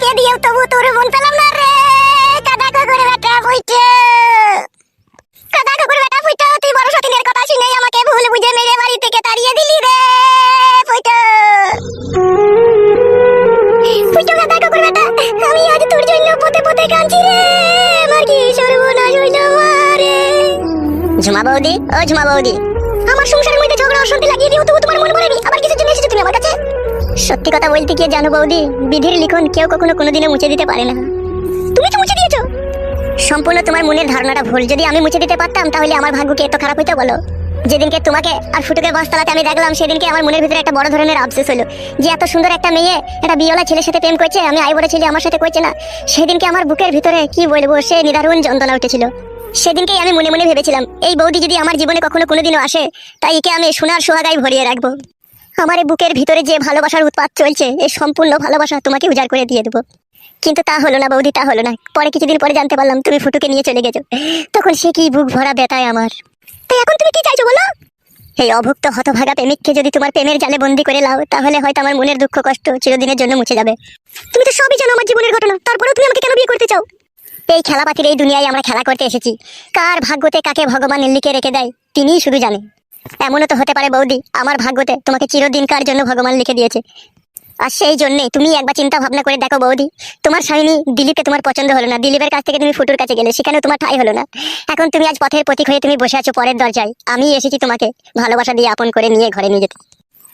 দিয়ে দিয়ে তবু তোর মন পেলাম না রে। কাদা কুকুর বেটা ফুইটো, কাদা কুকুর বেটা ফুইটো, তুই বড় সতীনের কথা শুনে আমাকে ভুল বুঝে মেরে বাড়ি থেকে তাড়িয়ে দিলি রে ফুইটো। ফুইটো কাদা কুকুর বেটা, আমি আজ তোর জন্য পথে পথে কাঁদছি রে। আমার কি সর্বনাশ হইল রে। ঝুমা বৌদি, ও ঝুমা বৌদি, আমার সংসারের মধ্যে ঝগড়া অশান্তি লাগিয়ে দিও, তবু তোমার মন ভরেনি। আবার কিসের জন্য এসেছো তুমি আমার কাছে? সত্যি কথা বলতে কি জানো বৌদি, বিধির লিখন কেউ কখনো কোনোদিনও মুছে দিতে পারে না। তুমি তো মুছে দিয়েছো। সম্পূর্ণ তোমার মনের ধারণাটা ভুল। যদি আমি মুছে দিতে পারতাম তাহলে আমার ভাগ্য কি এত খারাপ হইতো বলো? যেদিনকে তোমাকে আর ফুটুকে বাসতলাতে আমি দেখলাম, সেদিনকে আমার মনের ভিতরে একটা বড় ধরনের আফসোস হলো যে এত সুন্দর একটা মেয়ে একটা বিয়েওয়ালা ছেলের সাথে প্রেম করছে, আমি আইবড় ছেলে আমার সাথে করছে না। সেদিনকে আমার বুকের ভিতরে কি বলবো, সে নিদারুণ যন্ত্রণা উঠেছিল। সেদিনকেই আমি মনে মনে ভেবেছিলাম, এই বৌদি যদি আমার জীবনে কখনো কোনোদিনও আসে, তাই একে আমি সোনার সোহাগায় ভরিয়ে রাখবো। আমার এই বুকের ভিতরে যে ভালোবাসার উৎপাত চলছে, এই সম্পূর্ণ ভালোবাসা তোমাকে উজাড় করে দিয়ে দেবো। কিন্তু তা হলো না বৌদি, তা হলো না। পরে কিছুদিন পরে জানতে পারলাম তুমি ফুটুকে নিয়ে চলে গেছো। তখন সে কি বুক ভরা ব্যথায় আমার। তাই এখন তুমি কি চাইছো বলো? এই অভুক্ত হতভাগা প্রেমিককে যদি তোমার প্রেমের জালে বন্দি করে লাও, তাহলে হয়তো আমার মনের দুঃখ কষ্ট চিরদিনের জন্য মুছে যাবে। তুমি তো সবই জানো আমার জীবনের ঘটনা, তারপরেও তুমি আমাকে কেন বিয়ে করতে চাও? এই খেলাপাতির এই দুনিয়ায় আমরা খেলা করতে এসেছি। কার ভাগ্যতে কাকে ভগবান লিখে রেখে দেয় তিনিই শুধু জানে। এমনও তো হতে পারে বৌদি, আমার ভাগ্যতে তোমাকে চিরদিনকার জন্য ভগবান লিখে দিয়েছে। আর সেই জন্যে তুমি একবার চিন্তা ভাবনা করে দেখো বৌদি, তোমার স্বামী দিলীপকে তোমার পছন্দ হলো না, দিলীপের কাছ থেকে তুমি ফুটুর কাছে গেলে, সেখানেও তোমার ঠাঁই হলো না। এখন তুমি আজ পথের প্রতীক হয়ে তুমি বসে আছো পরের দরজায়। আমি এসেছি তোমাকে ভালোবাসা দিয়ে আপন করে নিয়ে ঘরে নিয়ে যেতে।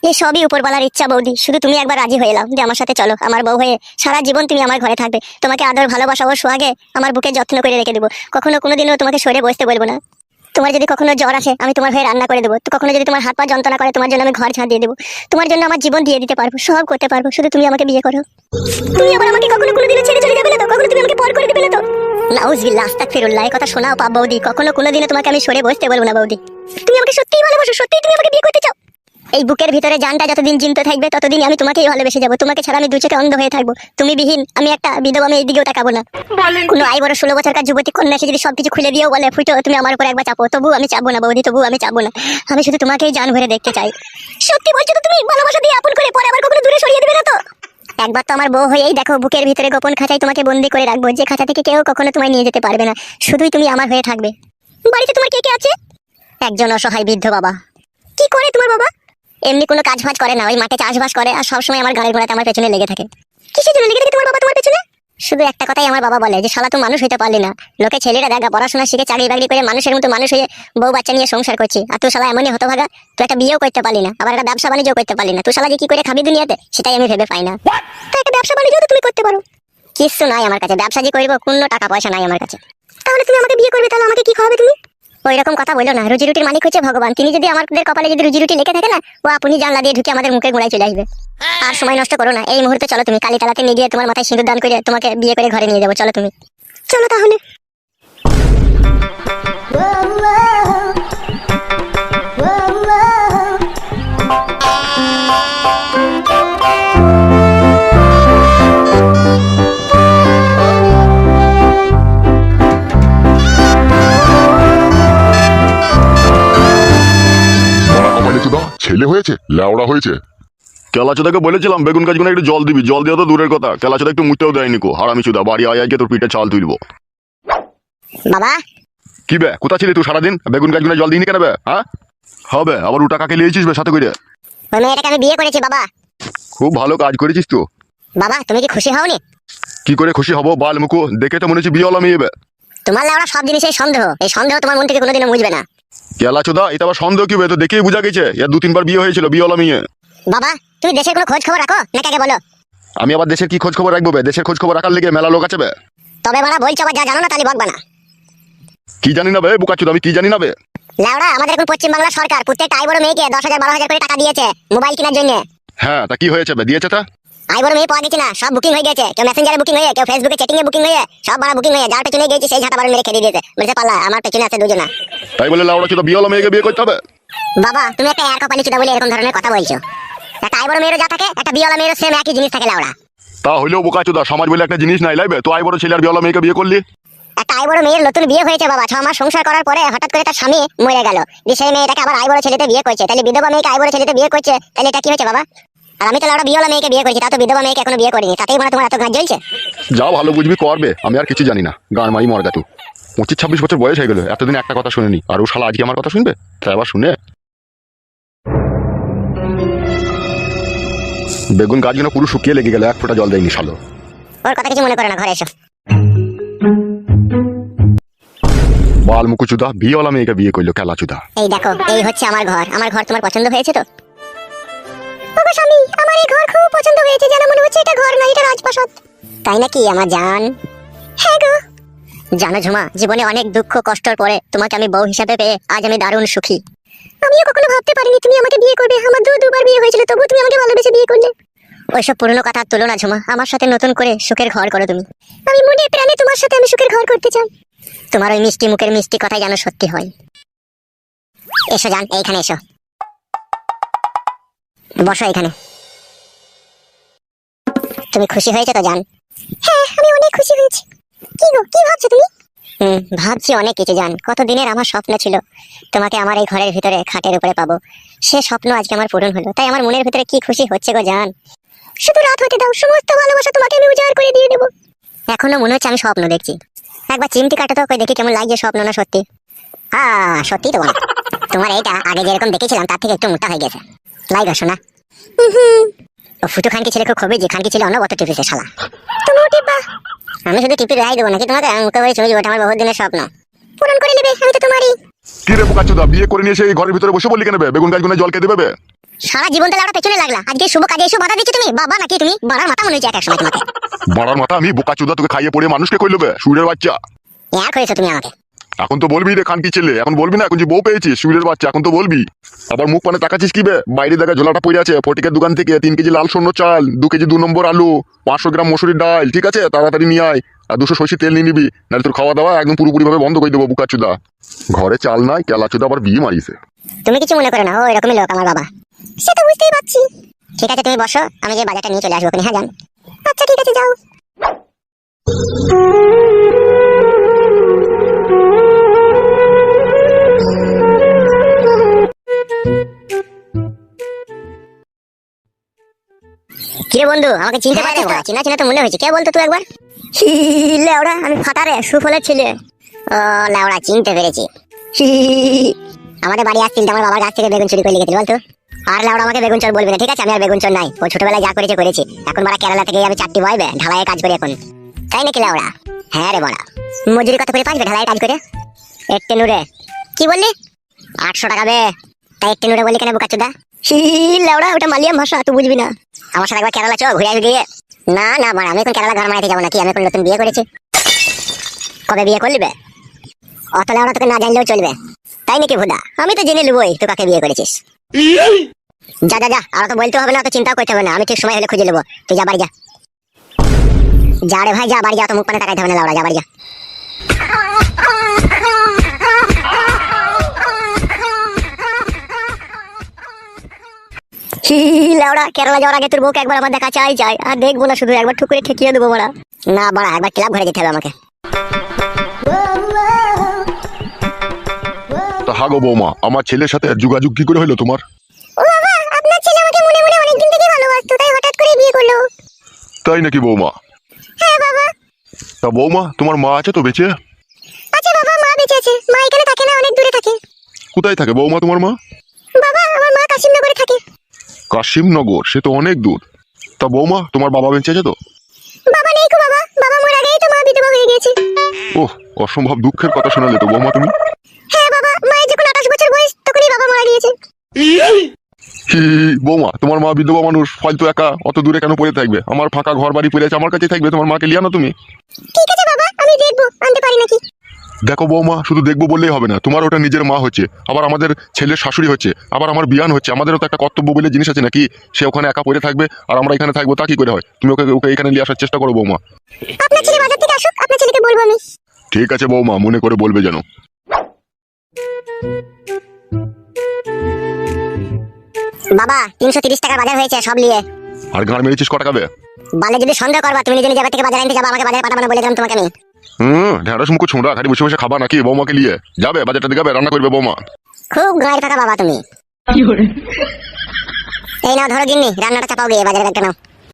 এই সবই উপরওয়ালার ইচ্ছা বৌদি, শুধু তুমি একবার রাজি হয়ে এলাও যে আমার সাথে চলো, আমার বউ হয়ে সারা জীবন তুমি আমার ঘরে থাকবে। তোমাকে আদর ভালোবাসা ও সোহাগে আমার বুকে যত্ন করে রেখে দেবো। কখনো কোনোদিনও তোমাকে সরে বসতে বলবো না। তোমার যদি কখনো জ্বর আসে, আমি তোমার হয়ে রান্না করে দেবো। তো কখনো যদি তোমার হাত পা যন্ত্রণা করে, তোমার জন্য আমি ঘর ঝাড় দিয়ে দেবো। তোমার জন্য আমার জীবন দিয়ে দিতে পারবো, সব করতে পারবো, শুধু তুমি আমাকে বিয়ে করো। তুমি আবার আমাকে কখনো কোনোদিনও ছেড়ে চলে যাবে না তো? কখনো তুমি আমাকে পর করে দেবে না তো? নাউজুবিল্লাহ, আস্তাগফিরুল্লাহ, এই কথা শোনাও পাপ বৌদি। কখনো কোনোদিনও তোমাকে আমি সরে বসতে বলবো না বৌদি। তুমি আমাকে সত্যিই ভালোবাসো? সত্যিই তুমি আমাকে বিয়ে করতে চাও? এই বুকের ভিতরে জানটা যতদিন জিনতে থাকবে, ততদিন আমি তোমাকেই ভালোবেসে যাবো। তোমাকে ছাড়া আমি দু চোখে অন্ধ হয়ে থাকবো। তুমি বিহীন আমি একটা বিধবা, আমি এই দিকেও তাকাবো না। কোনো আই বড় 16 বছরকার যুবতী কন্যা এসে যদি সবকিছু খুলে দিয়েও বলে ফুটো তুমি আমার উপর একবার চাপো, তবু আমি চাপবো না বৌদি, তবু আমি চাপবো না। আমি শুধু তোমাকেই জান ভরে দেখতে চাই। সত্যি বলছো তো তুমি? ভালোবাসা দিয়ে আপন করে পরে আবার কখনো দূরে সরিয়ে দেবে না তো? একবার তো আমার বউ হয়েই দেখো, বুকের ভিতরে গোপন খাঁচায় তোমাকে বন্দি করে রাখবো, যে খাঁচা থেকে কেউ কখনো তোমায় নিয়ে যেতে পারবে না। শুধুই তুমি আমার হয়ে থাকবে। বাড়িতে তোমার কে কে আছে? একজন অসহায় বৃদ্ধ বাবা। কি করে তোমার বাবা? এমনি কোনো কাজ ফাজ করে না, ওই মাঠে চাষবাস করে, আর সবসময় আমার গাড়ির ঘোড়াতে আমার পেছনে লেগে থাকে। কিসের জন্য লেগে থাকে তোমার বাবা তোমার পেছনে? শুধু একটা কথাই আমার বাবা বলে যে শালা তুই মানুষ হইতে পারলি না। লোকে ছেলেরা দেখা পড়াশোনা শিখে চাকরি বাকরি করে মানুষের মতো মানুষ হয়ে বউ বাচ্চা নিয়ে সংসার করছি, আর তুই শালা এমনই হতভাগা, তুই একটা বিয়েও করতে পারলি না, আবার একটা ব্যবসা বাণিজ্য করতে পারলি না। তুই শালা যে কি করে খাবি দুনিয়াতে, সেটাই আমি ভেবে পাই না। তো একটা ব্যবসা বাণিজ্য তো তুমি করতে পারো। কিছু নাই আমার কাছে, ব্যবসা যে করবো কোনো টাকা পয়সা নাই আমার কাছে। তাহলে তুমি আমাকে বিয়ে করবে, তাহলে আমাকে কি খাওয়াবে তুমি? ওই রকম কথা বলো না, রুজি রুটির মালিক হচ্ছে ভগবান। তিনি যদি আমাদের কপালে যদি রুজি রুটি লিখে থাকে না, ও আপনি জানলা দিয়ে ঢুকে আমাদের মুখের গোড়ায় চলে আসবে। আর সময় নষ্ট করো না, এই মুহূর্তে চলো তুমি কালীতলাতে নিয়ে গিয়ে তোমার মাথায় সিঁদুর দান করে তোমাকে বিয়ে করে ঘরে নিয়ে যাবো। চলো তুমি, চলো তাহলে। ছেলে হয়েছে লেওড়া হয়েছে। কেলাচোদাকে বলেছিলাম বেগুন গাছগুলো একটু জল দিবি, জল দেওয়া তো দূরের কথা, কেলাচোদা একটু মুতেও দেয়নি কো। হারামি চুদা, বাড়ি আয় আজকে তোর পিঠে চাল তুলবো। বাবা কি বে, কোথা ছিলি তুই সারাদিন? বেগুন গাছগুলো জল দিইনি কেন বে? হ্যাঁ হবে, আবার ওটা কাকে লিয়েছিস বে সাথে করে? ওই মেয়েটাকে আমি বিয়ে করেছি বাবা। খুব ভালো কাজ করেছিস তো বাবা। তুমি কি খুশি হওনি? কি করে খুশি হবো বাল মুখো, দেখে তো মনে হচ্ছে বিয়েওয়ালা মেয়ে বে। তোমার লাউড়া সব জিনিসের সন্দেহ, এই সন্দেহ তোমার মন থেকে কোনোদিনও মুছবে না। কেলাচোদা এটা আবার সন্দেহ কি বে? তো দেখেই বোঝা গেছে এর 2-3 বার বিয়ে হয়েছিল, বিয়েওয়ালা মেয়ে। বাবা তুমি দেশের কোনো খোঁজ খবর রাখো না, কাকে বলো? আমি আবার দেশের কি খোঁজ খবর রাখবো বে? দেশের খোঁজ খবর রাখার লেগে মেলা লোক আছে বে। তবে বাড়া বলছো আবার যা জানো না তাহলে বকবা না। কি জানি না বে বুকাচোদা, আমি কি জানি না বে? লাউড়া আমাদের এখন পশ্চিমবাংলা সরকার প্রত্যেকটা আই বড় মেয়েকে 10,000-12,000 করে টাকা দিয়েছে মোবাইল কেনার জন্য। হ্যাঁ তা কি হয়েছে বে? দিয়েছে তা? আই বড় মেয়ে পাওয়া গেছে না, সব বুকিং হয়ে গেছে। কেউ মেসেঞ্জারে বুকিং হয়ে, কেউ ফেসবুকে চ্যাটিং এ বুকিং হয়ে, সব বাড়া বুকিং হয়ে যার পেছনে গেছে সেই ঝাঁটা বারণ মেরে খেয়ে দিয়েছে। বলছে পাল্লা আমার পেছনে আছে দুজনা। তাই বলে লাউড়া চোদা বিয়েওয়ালা মেয়েকে বিয়ে করতে হবে? বাবা তুমি একটা এর কপালি চুদা বলে এরকম ধরনের কথা বলছো। একটা আই বড় মেয়েরও যা থাকে, একটা বিয়েওয়ালা মেয়েরও সেম একই জিনিস থাকে লাউড়া। তা হইলেও বোকাচোদা, সমাজ বলে একটা জিনিস নাই লাইবে। তো আই বড় ছেলে আর বিয়েওয়ালা মেয়েকে বিয়ে করলি? একটা আই বড় মেয়ের নতুন বিয়ে হয়েছে বাবা, 6 মাস সংসার করার পরে হঠাৎ করে তার স্বামী মরে গেল, সেই মেয়েটাকে আবার আই বড় ছেলেতে বিয়ে করছে। তাহলে বিধবা মেয়েকে আই বড় ছেলেতে বিয়ে করছে, তাহলে এটা কি হয়েছে বাবা? আর আমি তো লাউড়া বিয়েওয়ালা মেয়েকে বিয়ে করেছি, তা তো বিধবা মেয়েকে এখনো বিয়ে করিনি, তাতেই মানে তোমার এত গাছ জ্বলছে। যা ভালো বুঝবি করবে, আমি আর কিছু জানি না। গান মারি মরগা তুই। 25-26 বছর বয়স হয়ে গেল, এতদিন একটা কথা শুনিনি, আর ও শালা আজকে আমার কথা শুনবে? তাই আবার শুনে বেগুন গাছগুলো পুরো শুকিয়ে লেগে গেল, এক ফোঁটা জল দেয়নি শালো। ওর কথা কিছু মনে করে না, ঘরে এসো। বাল মুকুচুদা বিয়েওয়ালা মেয়েকে বিয়ে করলো, খেলা চুদা। এই দেখো, এই হচ্ছে আমার ঘর। আমার ঘর তোমার পছন্দ হয়েছে তো? বাবা স্বামী, আমার এই ঘর খুব পছন্দ হয়েছে, যেন মনে হচ্ছে এটা ঘর না, এটা রাজপ্রাসাদ। তাই নাকি আমার জান? হ্যাঁ গো। জানো ঝুমা, জীবনে অনেক দুঃখ কষ্টর পরে তোমাকে আমি বউ হিসাবে পেয়ে আজ আমি দারুণ সুখী। আমিও কখনো ভাবতে পারিনি তুমি আমাকে বিয়ে করবে। আমার দুবার বিয়ে হয়েছিল, তবু তুমি আমাকে ভালোবেসে বিয়ে করলে। ওইসব পুরনো কথা তুলো না ঝুমা, আমার সাথে নতুন করে সুখের ঘর করো তুমি। আমি মনে প্রাণে তোমার সাথে আমি সুখের ঘর করতে চাই। তোমার ওই মিষ্টি মুখের মিষ্টি কথাই যেন সত্যি হয়। এসো জান, এইখানে এসো, বসো এখানে। তুমি খুশি হয়েছো তো জান? হ্যাঁ, আমি অনেক খুশি হয়েছি। কি গো, কি ভাবছো তুমি? ভাবছি অনেক কিছু জান। কতদিনের আমার স্বপ্ন ছিল তোমাকে আমার এই ঘরের ভিতরে খাটের উপরে পাবো। সে স্বপ্ন আজকে আমার পূরণ হলো, তাই আমার মনের ভিতরে কি খুশি হচ্ছে গো জান। শুধু রাত হতে দাও, সমস্ত ভালোবাসা তোমাকে আমি উজাড় করে দিয়ে দেবো। এখনো মনে হচ্ছে আমি স্বপ্ন দেখছি। একবার চিমটি কাটো তো, কই দেখি কেমন লাগছে, স্বপ্ন না সত্যি? সত্যি তো বলো। তোমার এইটা আগে যেরকম দেখেছিলাম তার থেকে একটু মোটা হয়ে গেছে। লাই গো শোনা। ও ফুটু খানকি ছেলে খুব খবি, যে খানকি ছেলে অনবত টিপিছে শালা। তুমিও টিপবা? আমি শুধু টিপি রাই দেবো নাকি তোমাকে? মুখে বলে চলে যাবো, ওটা আমার বহুত দিনের স্বপ্ন। পূরণ করে নেবে, আমি তো তোমারই। কি রে মুকাচুদা, বিয়ে করে নিয়ে এসে এই ঘরের ভিতরে বসে বললি কেন? বেগুন গাছগুলো জল কে দেবে? সারা জীবন তাহলে আমরা পেছনে লাগলা, আজকে শুভ কাজে এসে বাধা দিচ্ছ তুমি? বাবা নাকি তুমি? বাড়ার মাথা মনে হচ্ছে এক সময় তোমাকে। বাড়ার মাথা আমি? বোকাচুদা তোকে খাইয়ে পড়ে মানুষকে কই লবে, সুরের বাচ্চা। এক হয়েছো তুমি আমাকে। এখন তো বলবি রে খানকি ছেলে, এখন বলবি না এখন যে বউ পেয়েছিস সুরের বাচ্চা, এখন তো বলবি। আবার মুখ পানে তাকাচ্ছিস কি বে? বাইরে দেখা ঝোলাটা পড়ে আছে ফটিকের দোকান থেকে 3 কেজি লাল সর্ণ চাল, 2 কেজি 2 নম্বর আলু, 500 গ্রাম মসুরির ডাল, ঠিক আছে? তাড়াতাড়ি নিয়ে আয়। আর 200 সরষের তেল নিয়ে নিবি, নাহলে তোর খাওয়া দাওয়া একদম পুরোপুরি ভাবে বন্ধ করে দেবো বুকাচুদা। ঘরে চাল নাই, কেলাচুদা আবার বিয়ে মারিছে। তুমি কিছু মনে করো না, ও এরকমই লোক আমার বাবা। সে তো বুঝতেই পারছি। ঠিক আছে তুমি বসো, আমি যে বাজারটা নিয়ে চলে আসবো। হ্যাঁ জান। আচ্ছা ঠিক আছে, যাও। কিরে বন্ধু, আমাকে চিনতে পারছিস তো? চিনা চিনা তো মনে হয়েছে। কে বলতো তুই একবার? লেওড়া, আমি ফাটারে সুফলের ছেলে। ও লেওড়া, চিনতে পেরেছি। আমাদের বাড়ি আসছিল, আমার বাবার গাছ থেকে বেগুন চুরি করে লিখেছিল বলতো। আর লেওড়া আমাকে বেগুন চোর বলবি না, ঠিক আছে? আমি আর বেগুন চোর নাই। ও ছোটবেলায় যা করেছে করেছি। এখন বড়া কেরালা থেকে আমি 4টি বয়বে ঢালাইয়ে কাজ করি এখন। তাই নাকি লেওড়া? হ্যাঁ রে বড়া। মজুরি কত করে পাঁচবে ঢালাইয়ে কাজ করে? একটে নুরে। কি বললি? 800 টাকা বে। তাই একটে নুরে বলি কেন বোকাচোদা? লেওড়া, ওটা মালিয়াম ভাষা, তুই বুঝবি না। আমার সাথে একবার কেরালা চো, ঘুরে গিয়ে। না না বড়া, আমি এখন কেরালা ঘর মারাইতে যাবো নাকি? আমি এখন নতুন বিয়ে করেছি। কবে বিয়ে করলিবে? অত লেওড়া তোকে না জানলেও চলবে। তাই নাকি ভুদা? আমি তো জেনে নেবই তুই কাকে বিয়ে করেছিস। যা যা যা, আর তো বলতে হবে না, তো চিন্তাও করতে হবে না, আমি ঠিক সময় হলে খুঁজে নেবো। তুই যা বাড়ি যা। যা রে ভাই, যা বাড়ি যা, তো মুখ পানে তাকাইতে হবে না লাউড়া, যা বাড়ি যা। লাউড়া, কেরালা যাওয়ার আগে তোর বউকে একবার আমার দেখা চাই চাই, আর দেখবো না শুধু, একবার ঠুক করে ঠেকিয়ে দেবো বড়া। না বড়া, একবার ক্লাব ঘরে যেতে হবে আমাকে। তা হাগো বৌমা, আমার ছেলের সাথে যোগাযোগ কি করে হলো তোমার? ও বাবা, আপনার ছেলে আমাকে মনে মনে অনেকদিন থেকে ভালোবাসতো, তাই হঠাৎ করে বিয়ে করলো। তাই নাকি বৌমা? হ্যাঁ বাবা। তা বৌমা, তোমার মা আছে তো বেঁচে? আচ্ছা বাবা, মা বেঁচে আছে। মা এখানে থাকে না, অনেক দূরে থাকে। কোথায় থাকে বৌমা তোমার মা? বাবা, আমার মা কাশিমনগরে থাকে। কাশিমনগর? সে তো অনেক দূর। তা বৌমা, তোমার বাবা বেঁচে আছে তো? বাবা নেই গো বাবা, বাবা মারা আগেই তো মা বিধবা হয়ে গেছে। ওহ, অসম্ভব দুঃখের কথা শোনালে তো বৌমা তুমি। হ্যাঁ বাবা, মায়ের যখন 28 বছর বয়স তখনই বাবা মারা গিয়েছে। হি বৌমা, তোমার মা বিধবা মানুষ, ফালতু একা অত দূরে কেন পড়ে থাকবে? আমার ফাঁকা ঘর বাড়ি পড়ে আছে, আমার কাছেই থাকবে। তোমার মাকে লিয়া না তুমি। ঠিক আছে বাবা, আমি দেখবো আনতে পারি নাকি। দেখো বৌমা, শুধু দেখবো বললেই হবে না, তোমার ওটা নিজের মা হচ্ছে, আবার আমাদের ছেলের শাশুড়ি হচ্ছে, আবার আমার বিয়ান হচ্ছে। আমাদেরও তো একটা কর্তব্য বলে জিনিস আছে নাকি? সে ওখানে একা পড়ে থাকবে আর আমরা এখানে থাকবো, তা কি করে হয়? তুমি ওকে ওকে এখানে নিয়ে আসার চেষ্টা করো বৌমা। আপনার ছেলে বাজার থেকে আসুক, আপনার ছেলেকে বলবো আমি। ঠিক আছে বৌমা, মনে করে বলবে যেন। বাবা, 330 টাকার বাজার হয়েছে, সব নিয়ে। আর গান মেরেছিস ক টাকা বে? বালে যদি সন্দেহ করবা, তুমি নিজে নিজে থেকে বাজার আনতে যাবা, আমাকে বাজারে পাঠাবো বলে দিলাম তোমাকে আমি। ঢেঁড়স মুখো ছোঁড়া খালি বসে বসে খাবা নাকি? বৌমাকে নিয়ে যাবে বাজারটা দিকে, রান্না করবে বৌমা। খুব গায়ের টাকা বাবা তুমি। এই নাও ধরো গিন্নি, রান্নাটা চাপাও গিয়ে বাজারে একটা নাও।